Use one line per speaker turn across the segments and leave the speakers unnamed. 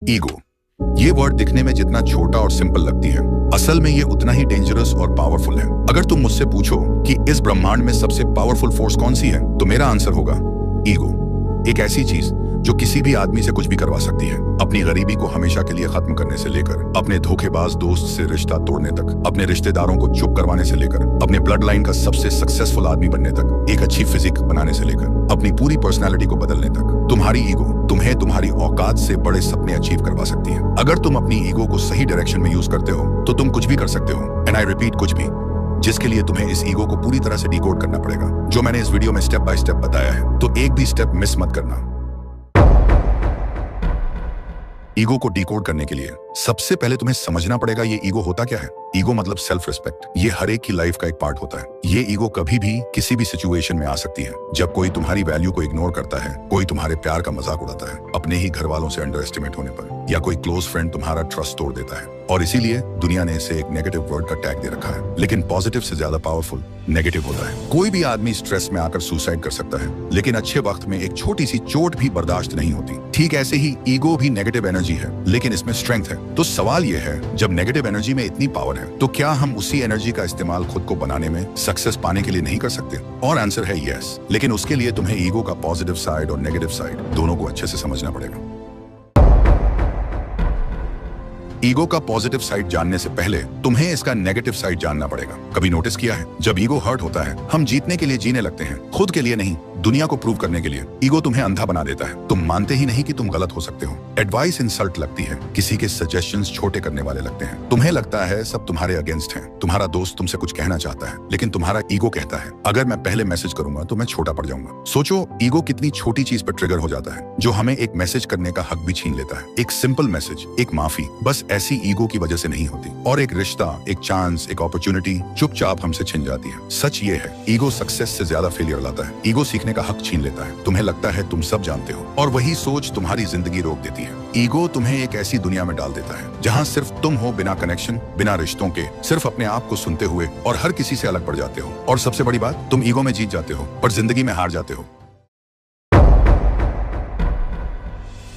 Ego, ये word दिखने में जितना छोटा और सिंपल लगती है, असल में ये उतना ही डेंजरस और पावरफुल है। अगर तुम मुझसे पूछो कि इस ब्रह्मांड में सबसे पावरफुल फोर्स कौन सी है, तो मेरा आंसर होगा ईगो। एक ऐसी चीज जो किसी भी आदमी से कुछ भी करवा सकती है, अपनी गरीबी को हमेशा के लिए खत्म करने से लेकर अपने धोखेबाज दोस्त से रिश्ता तोड़ने तक, अपने रिश्तेदारों को चुप करवाने से लेकर अपने ब्लड लाइन का सबसे सक्सेसफुल आदमी बनने तक, एक अच्छी फिजिक बनाने से लेकर अपनी पूरी पर्सनैलिटी को बदलने तक, तुम्हारी ईगो तुम्हें तुम्हारी औकात से बड़े सपने अचीव करवा सकती है। अगर तुम अपनी ईगो को सही डायरेक्शन में यूज करते हो तो तुम कुछ भी कर सकते हो। एंड आई रिपीट, कुछ भी, जिसके लिए तुम्हें इस ईगो को पूरी तरह से डिकोड करना पड़ेगा, जो मैंने इस वीडियो में स्टेप बाय स्टेप बताया है। तो एक भी स्टेप मिस मत करना। ईगो को डिकोड करने के लिए सबसे पहले तुम्हें समझना पड़ेगा ये ईगो होता क्या है। ईगो मतलब सेल्फ रिस्पेक्ट। ये हर एक की लाइफ का एक पार्ट होता है। ये ईगो कभी भी किसी भी सिचुएशन में आ सकती है। जब कोई तुम्हारी वैल्यू को इग्नोर करता है, कोई तुम्हारे प्यार का मजाक उड़ाता है, अपने ही घर वालों से अंडर एस्टिमेट होने पर, या कोई क्लोज फ्रेंड तुम्हारा ट्रस्ट तोड़ देता है। और इसीलिए दुनिया ने इसे एक नेगेटिव वर्ड का टैग दे रखा है। लेकिन पॉजिटिव से ज्यादा पावरफुल नेगेटिव होता है। कोई भी आदमी स्ट्रेस में आकर सुसाइड कर सकता है, लेकिन अच्छे वक्त में एक छोटी सी चोट भी बर्दाश्त नहीं होती। ठीक ऐसे ही ईगो भी नेगेटिव एनर्जी है, लेकिन इसमें स्ट्रेंथ है। तो सवाल यह है, जब नेगेटिव एनर्जी में इतनी पावर है, तो क्या हम उसी एनर्जी का इस्तेमाल खुद को बनाने में, सक्सेस पाने के लिए नहीं कर सकते? और आंसर है यस। लेकिन उसके लिए तुम्हें ईगो का पॉजिटिव साइड और नेगेटिव साइड दोनों को अच्छे से समझना पड़ेगा। ईगो का पॉजिटिव साइड जानने से पहले तुम्हें इसका नेगेटिव साइड जानना पड़ेगा। कभी नोटिस किया है, जब ईगो हर्ट होता है, हम जीतने के लिए जीने लगते हैं, खुद के लिए नहीं, दुनिया को प्रूव करने के लिए। ईगो तुम्हें अंधा बना देता है। तुम मानते ही नहीं कि तुम गलत हो सकते हो। एडवाइस इंसल्ट लगती है, किसी के सजेशंस छोटे करने वाले लगते हैं। तुम्हें लगता है सब तुम्हारे अगेंस्ट हैं। तुम्हारा दोस्त तुमसे कुछ कहना चाहता है, लेकिन तुम्हारा ईगो कहता है अगर मैं पहले मैसेज करूंगा तो मैं छोटा पड़ जाऊंगा। सोचो, ईगो कितनी छोटी चीज पर ट्रिगर हो जाता है, जो हमें एक मैसेज करने का हक भी छीन लेता है। एक सिंपल मैसेज, एक माफी, बस ऐसी ईगो की वजह से नहीं होती। और एक रिश्ता, एक चांस, एक अपॉर्चुनिटी चुपचाप हमसे छिन जाती है। सच ये है, ईगो सक्सेस से ज्यादा फेलियर लाता है। ईगो सीखने का हक छीन लेता है। तुम्हें लगता है तुम सब जानते हो, और वही सोच तुम्हारी जिंदगी रोक देती है। ईगो तुम्हें एक ऐसी दुनिया में डाल देता है जहां सिर्फ तुम हो, बिना कनेक्शन, बिना रिश्तों के, सिर्फ अपने आप को सुनते हुए, और हर किसी से अलग पड़ जाते हो। और सबसे बड़ी बात, तुम ईगो में जीत जाते हो पर जिंदगी में हार जाते हो।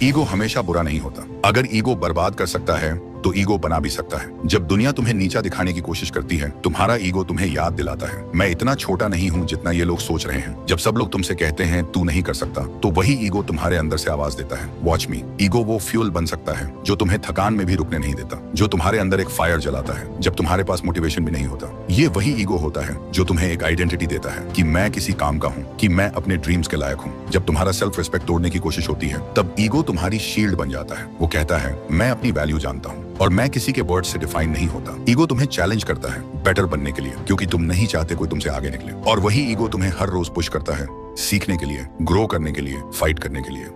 ईगो हमेशा बुरा नहीं होता। अगर ईगो बर्बाद कर सकता है तो ईगो बना भी सकता है। जब दुनिया तुम्हें नीचा दिखाने की कोशिश करती है, तुम्हारा ईगो तुम्हें याद दिलाता है, मैं इतना छोटा नहीं हूं जितना ये लोग सोच रहे हैं। जब सब लोग तुमसे कहते हैं तू नहीं कर सकता, तो वही ईगो तुम्हारे अंदर से आवाज देता है, वॉच मी। ईगो वो फ्यूल बन सकता है जो तुम्हें थकान में भी रुकने नहीं देता, जो तुम्हारे अंदर एक फायर जलाता है जब तुम्हारे पास मोटिवेशन भी नहीं होता। ये वही ईगो होता है जो तुम्हें एक आइडेंटिटी देता है कि मैं किसी काम का हूँ, कि मैं अपने ड्रीम्स के लायक हूँ। जब तुम्हारा सेल्फ रिस्पेक्ट तोड़ने की कोशिश होती है, तब ईगो तुम्हारी शील्ड बन जाता है। वो कहता है मैं अपनी वैल्यू जानता हूँ और मैं किसी के वर्ड से डिफाइन नहीं होता। ईगो तुम्हें चैलेंज करता है बेटर बनने के लिए, क्योंकि तुम नहीं चाहते कोई तुमसे आगे निकले। और वही ईगो तुम्हें हर रोज पुश करता है, सीखने के लिए, ग्रो करने के लिए, फाइट करने के लिए।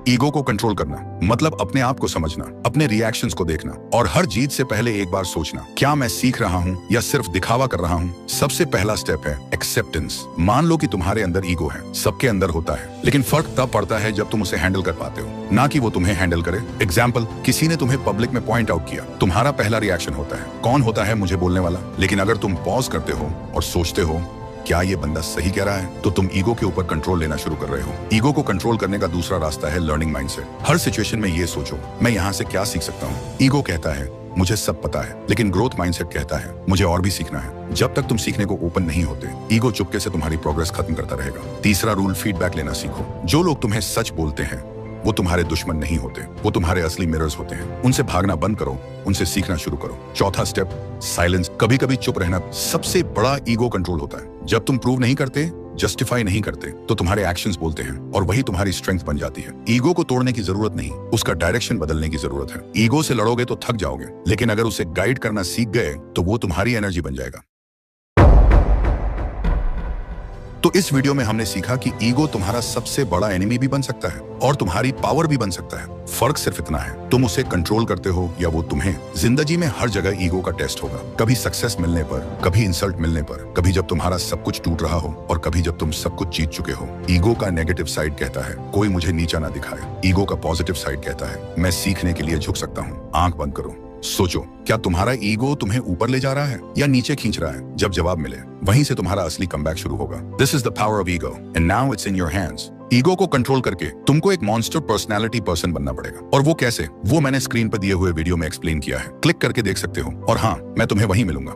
ईगो को कंट्रोल करना मतलब अपने आप को समझना, अपने रिएक्शंस को देखना, और हर जीत से पहले एक बार सोचना, क्या मैं सीख रहा हूँ या सिर्फ दिखावा कर रहा हूँ। सबसे पहला स्टेप है एक्सेप्टेंस। मान लो कि तुम्हारे अंदर ईगो है, सबके अंदर होता है, लेकिन फर्क तब पड़ता है जब तुम उसे हैंडल कर पाते हो, ना कि वो तुम्हें हैंडल करे। एग्जाम्पल, किसी ने तुम्हें पब्लिक में पॉइंट आउट किया, तुम्हारा पहला रिएक्शन होता है, कौन होता है मुझे बोलने वाला। लेकिन अगर तुम पॉज करते हो और सोचते हो क्या ये बंदा सही कह रहा है, तो तुम ईगो के ऊपर कंट्रोल लेना शुरू कर रहे हो। ईगो को कंट्रोल करने का दूसरा रास्ता है लर्निंग माइंडसेट। हर सिचुएशन में ये सोचो, मैं यहाँ से क्या सीख सकता हूँ। ईगो कहता है मुझे सब पता है, लेकिन ग्रोथ माइंडसेट कहता है मुझे और भी सीखना है। जब तक तुम सीखने को ओपन नहीं होते, ईगो चुपके से तुम्हारी प्रोग्रेस खत्म करता रहेगा। तीसरा रूल, फीडबैक लेना सीखो। जो लोग तुम्हें सच बोलते हैं वो तुम्हारे दुश्मन नहीं होते, वो तुम्हारे असली मिरर्स होते हैं। उनसे भागना बंद करो, उनसे सीखना शुरू करो। चौथा स्टेप, साइलेंस। कभी कभी चुप रहना सबसे बड़ा ईगो कंट्रोल होता है। जब तुम प्रूव नहीं करते, जस्टिफाई नहीं करते, तो तुम्हारे एक्शंस बोलते हैं, और वही तुम्हारी स्ट्रेंथ बन जाती है। ईगो को तोड़ने की जरूरत नहीं, उसका डायरेक्शन बदलने की जरूरत है। ईगो से लड़ोगे तो थक जाओगे, लेकिन अगर उसे गाइड करना सीख गए तो वो तुम्हारी एनर्जी बन जाएगा। तो इस वीडियो में हमने सीखा कि ईगो तुम्हारा सबसे बड़ा एनिमी भी बन सकता है और तुम्हारी पावर भी बन सकता है। फर्क सिर्फ इतना है, तुम उसे कंट्रोल करते हो या वो तुम्हें। जिंदगी में हर जगह ईगो का टेस्ट होगा, कभी सक्सेस मिलने पर, कभी इंसल्ट मिलने पर, कभी जब तुम्हारा सब कुछ टूट रहा हो और कभी जब तुम सब कुछ जीत चुके हो। ईगो का नेगेटिव साइड कहता है कोई मुझे नीचा ना दिखाए। ईगो का पॉजिटिव साइड कहता है मैं सीखने के लिए झुक सकता हूँ। आंख बंद करो, सोचो, क्या तुम्हारा ईगो तुम्हें ऊपर ले जा रहा है या नीचे खींच रहा है? जब जवाब मिले, वहीं से तुम्हारा असली कमबैक शुरू होगा। This is the power of ego and now it's in your hands. Ego को कंट्रोल करके तुमको एक मॉन्स्टर पर्सनैलिटी पर्सन बनना पड़ेगा। और वो कैसे, वो मैंने स्क्रीन पर दिए हुए वीडियो में एक्सप्लेन किया है, क्लिक करके देख सकते हो। और हाँ, मैं तुम्हें वहीं मिलूंगा।